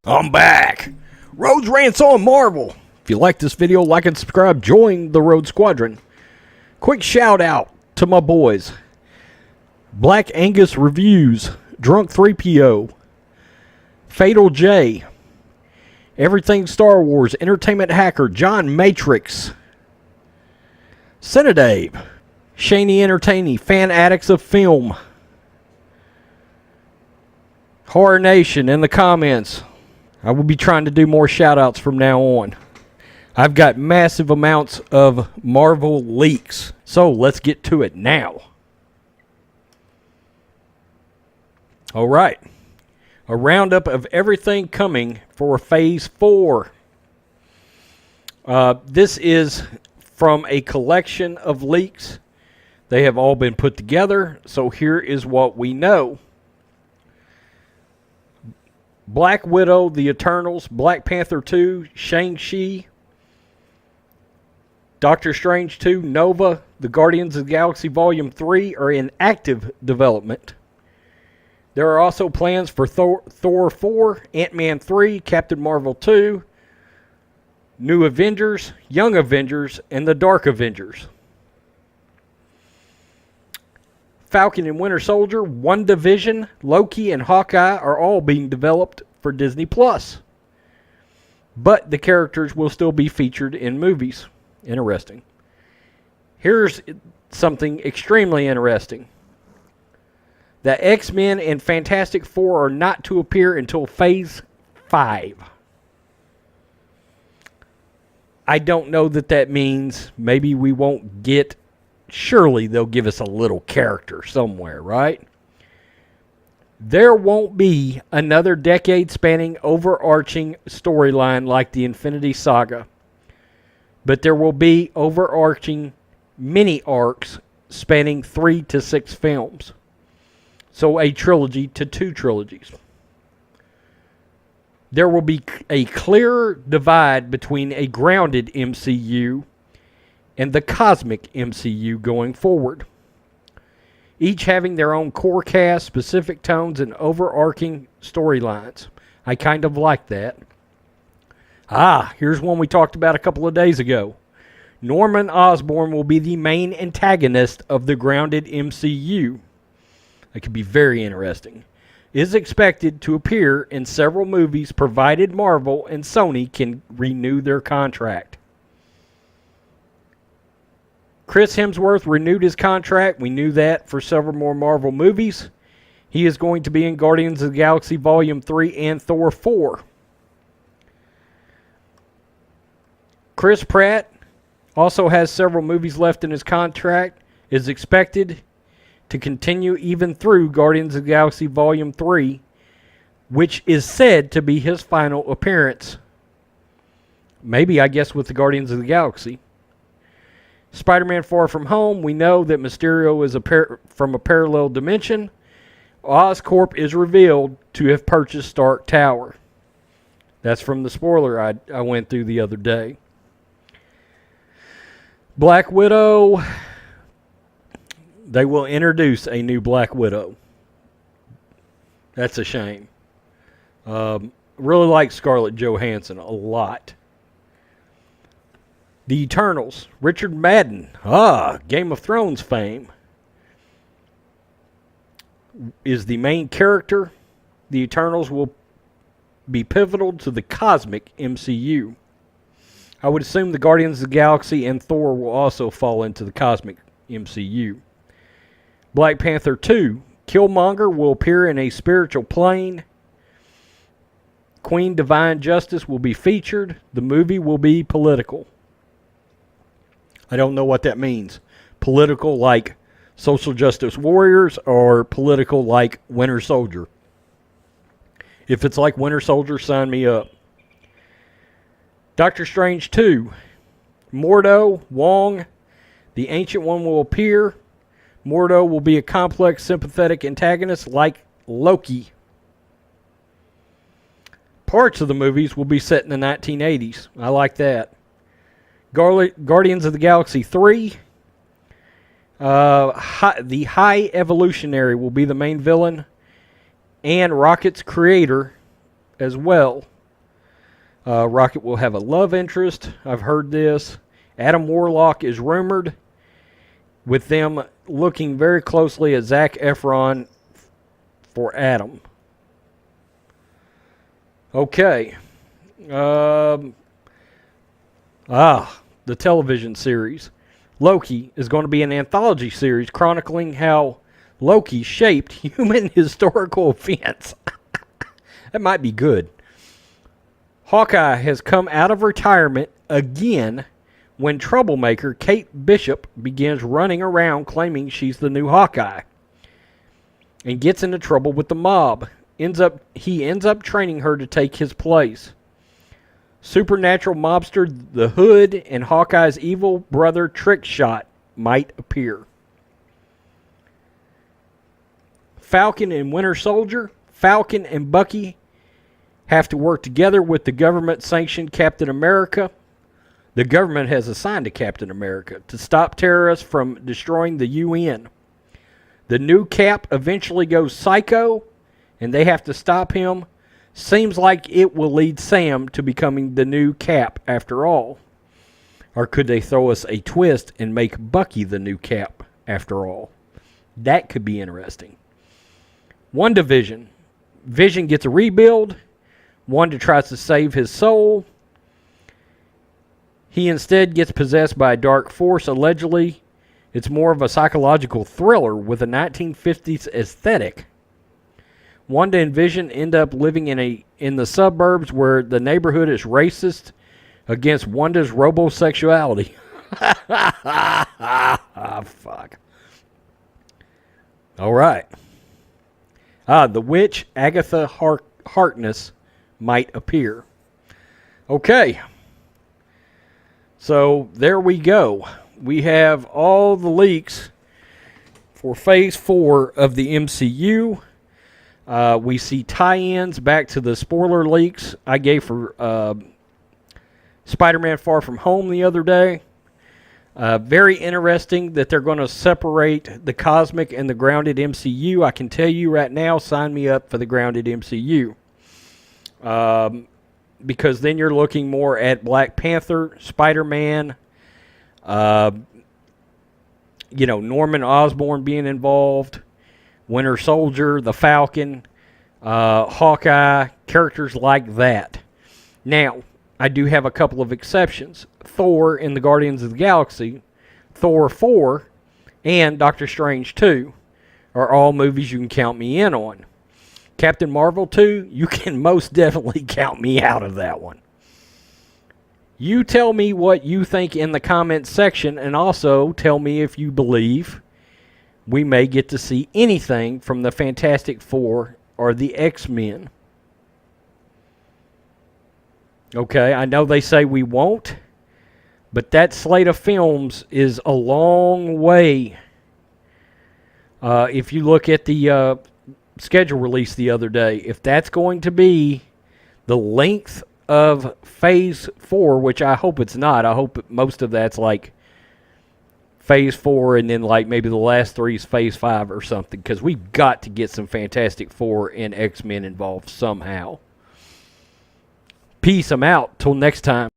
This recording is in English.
I'm back. Rhodes Rants on Marvel. If you like this video, like and subscribe. Join the Rhodes Squadron. Quick shout out to my boys. Black Angus Reviews, Drunk 3PO, Fatal J, Everything Star Wars, Entertainment Hacker, John Matrix, Cinedave, Shaney Entertaining, Fan Addicts of Film, Horror Nation in the comments. I will be trying to do more shout outs from now on. I've got massive amounts of Marvel leaks, so let's get to it now. All right, a roundup of everything coming for Phase 4. This is from a collection of leaks. They have all been put together, so here is what we know. Black Widow, The Eternals, Black Panther 2, Shang-Chi, Doctor Strange 2, Nova, The Guardians of the Galaxy Volume 3 are in active development. There are also plans for Thor 4, Ant-Man 3, Captain Marvel 2, New Avengers, Young Avengers, and the Dark Avengers. Falcon and Winter Soldier, WandaVision, Loki, and Hawkeye are all being developed for Disney+. But the characters will still be featured in movies. Interesting. Here's something extremely interesting. The X-Men and Fantastic Four are not to appear until Phase 5. I don't know that means maybe we won't get... Surely they'll give us a little character somewhere, right? There won't be another decade-spanning overarching storyline like the Infinity Saga. But there will be overarching mini-arcs spanning 3 to 6 films. So a trilogy to 2 trilogies. There will be a clearer divide between a grounded MCU and the cosmic MCU going forward. Each having their own core cast, specific tones, and overarching storylines. I kind of like that. Here's one we talked about a couple of days ago. Norman Osborn will be the main antagonist of the grounded MCU. That could be very interesting. Is expected to appear in several movies provided Marvel and Sony can renew their contract. Chris Hemsworth renewed his contract. We knew that for several more Marvel movies. He is going to be in Guardians of the Galaxy Volume 3 and Thor 4. Chris Pratt also has several movies left in his contract. Is expected to continue even through Guardians of the Galaxy Volume 3, which is said to be his final appearance. Maybe, I guess, with the Guardians of the Galaxy. Spider-Man Far From Home, we know that Mysterio is from a parallel dimension. Oscorp is revealed to have purchased Stark Tower. That's from the spoiler I went through the other day. Black Widow... They will introduce a new Black Widow. That's a shame. Really like Scarlett Johansson a lot. The Eternals. Richard Madden. Game of Thrones fame. Is the main character. The Eternals will be pivotal to the cosmic MCU. I would assume the Guardians of the Galaxy and Thor will also fall into the cosmic MCU. Black Panther 2. Killmonger will appear in a spiritual plane. Queen Divine Justice will be featured. The movie will be political. I don't know what that means. Political like social justice warriors or political like Winter Soldier? If it's like Winter Soldier, sign me up. Doctor Strange 2. Mordo, Wong, the Ancient One will appear. Mordo will be a complex, sympathetic antagonist like Loki. parts of the movies will be set in the 1980s. I like that. Guardians of the Galaxy 3. The High Evolutionary will be the main villain, and Rocket's creator as well. Rocket will have a love interest. I've heard this. Adam Warlock is rumored, with them looking very closely at Zac Efron for Adam. Okay. The television series. Loki is going to be an anthology series chronicling how Loki shaped human historical events. That might be good. Hawkeye has come out of retirement again when troublemaker Kate Bishop begins running around claiming she's the new Hawkeye and gets into trouble with the mob. He ends up training her to take his place. Supernatural mobster The Hood and Hawkeye's evil brother Trickshot might appear. Falcon and Winter Soldier. Falcon and Bucky have to work together with the government-sanctioned Captain America. The government has assigned to Captain America to stop terrorists from destroying the UN. The new Cap eventually goes psycho, and they have to stop him. Seems like it will lead Sam to becoming the new Cap after all. Or could they throw us a twist and make Bucky the new Cap after all? That could be interesting. WandaVision. Vision gets a rebuild. Wanda tries to save his soul. He instead gets possessed by a dark force, allegedly. It's more of a psychological thriller with a 1950s aesthetic. Wanda and Vision end up living in the suburbs where the neighborhood is racist against Wanda's robosexuality. Fuck. All right. The witch Agatha Harkness might appear. Okay. So there we go. We have all the leaks for Phase 4 of the MCU. We see tie-ins back to the spoiler leaks I gave for Spider-Man Far From Home the other day. Very interesting that they're going to separate the cosmic and the grounded MCU. I can tell you right now, sign me up for the grounded MCU. Because then you're looking more at Black Panther, Spider-Man, Norman Osborn being involved, Winter Soldier, the Falcon, Hawkeye, characters like that. Now, I do have a couple of exceptions. Thor in the Guardians of the Galaxy, Thor 4, and Doctor Strange 2 are all movies you can count me in on. Captain Marvel 2, you can most definitely count me out of that one. You tell me what you think in the comments section, and also tell me if you believe we may get to see anything from the Fantastic Four or the X-Men. Okay, I know they say we won't, but that slate of films is a long way. If you look at the schedule release the other day, if that's going to be the length of Phase 4, which I hope it's not. I hope most of that's like Phase 4 and then like maybe the last 3 is Phase 5 or something, because we've got to get some Fantastic Four and X-Men involved somehow. Peace, I'm out. Till next time.